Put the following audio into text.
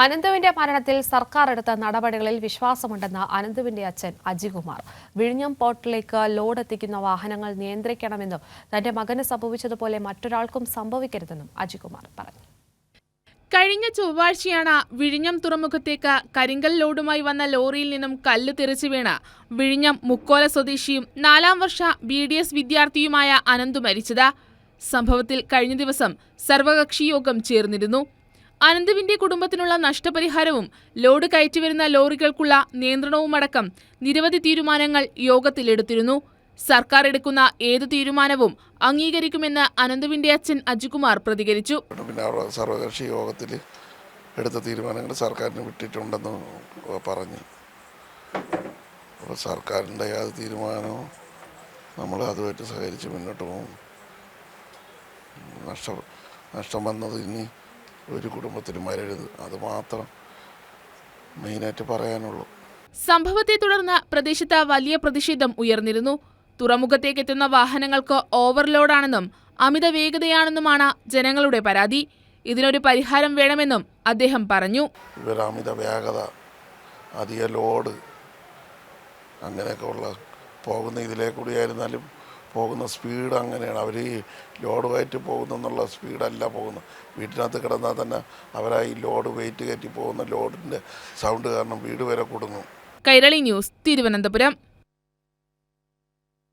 അനന്തുവിന്റെ മരണത്തിൽ സർക്കാർ എടുത്ത നടപടികളിൽ വിശ്വാസമുണ്ടെന്ന് അനന്തുവിന്റെ അച്ഛൻ അജികുമാർ. വിഴിഞ്ഞം പോർട്ടിലേക്ക് ലോഡ് എത്തിക്കുന്ന വാഹനങ്ങൾ നിയന്ത്രിക്കണമെന്നും തന്റെ മകന് സംഭവിച്ചതുപോലെ മറ്റൊരാൾക്കും സംഭവിക്കരുതെന്നും അജികുമാർ പറഞ്ഞു. കഴിഞ്ഞ ചൊവ്വാഴ്ചയാണ് വിഴിഞ്ഞം തുറമുഖത്തേക്ക് കരിങ്കൽ ലോഡുമായി വന്ന ലോറിയിൽ നിന്നും കല്ല് തെറിച്ചു വീണ് വിഴിഞ്ഞം മുക്കോല സ്വദേശിയും 4ാം വർഷ BDS വിദ്യാർത്ഥിയുമായ അനന്തു മരിച്ചത്. സംഭവത്തിൽ കഴിഞ്ഞ ദിവസം സർവകക്ഷി യോഗം ചേർന്നിരുന്നു. അനന്തുവിന്റെ കുടുംബത്തിനുള്ള നഷ്ടപരിഹാരവും ലോഡ് കയറ്റിവരുന്ന ലോറികൾക്കുള്ള നിയന്ത്രണവുമടക്കം നിരവധി തീരുമാനങ്ങൾ യോഗത്തിലെടുത്തിരുന്നു. സർക്കാർ എടുക്കുന്ന ഏതു തീരുമാനവും അംഗീകരിക്കുമെന്ന് അനന്തുവിന്റെ അച്ഛൻ അജികുമാർ പ്രതികരിച്ചു. സർവകക്ഷി യോഗത്തിൽ എടുത്ത തീരുമാനങ്ങൾ സർക്കാരിന് വിട്ടിട്ടുണ്ടെന്ന് പറഞ്ഞു. അപ്പോൾ സർക്കാരിൻ്റെ യാതൊരു തീരുമാനവും നമ്മൾ അതുമായിട്ട് സഹകരിച്ച് മുന്നോട്ട് പോകും. നഷ്ടം വന്നത് ഇനി ഒരു കുടുംബത്തിനും വരരുത്, അത് മാത്രം മെയിനായിട്ട് പറയാനുള്ളൂ. സംഭവത്തെ തുടർന്ന് പ്രദേശത്ത് വലിയ പ്രതിഷേധം ഉയർന്നിരുന്നു. തുറമുഖത്തേക്കെത്തുന്ന വാഹനങ്ങൾക്ക് ഓവർലോഡാണെന്നും അമിത വേഗതയാണെന്നുമാണ് ജനങ്ങളുടെ പരാതി. ഇതിനൊരു പരിഹാരം വേണമെന്നും അദ്ദേഹം പറഞ്ഞു. ഇവർ അമിത വേഗത, അധിക ലോഡ്, അങ്ങനെയൊക്കെ ഉള്ള പോകുന്ന ഇതിലേ കൂടിയായിരുന്നാലും പോകുന്ന സ്പീഡ് അങ്ങനെയാണ്. അവർ ഈ ലോഡ് കയറ്റി പോകുന്നെന്നുള്ള സ്പീഡല്ല പോകുന്നത്. വീട്ടിനകത്ത് കിടന്നാൽ തന്നെ അവരായി ലോഡ് വെയിറ്റ് കയറ്റി പോകുന്ന ലോഡിൻ്റെ സൗണ്ട് കാരണം വീട് വരെ കുടുങ്ങും. കൈരളി ന്യൂസ്, തിരുവനന്തപുരം.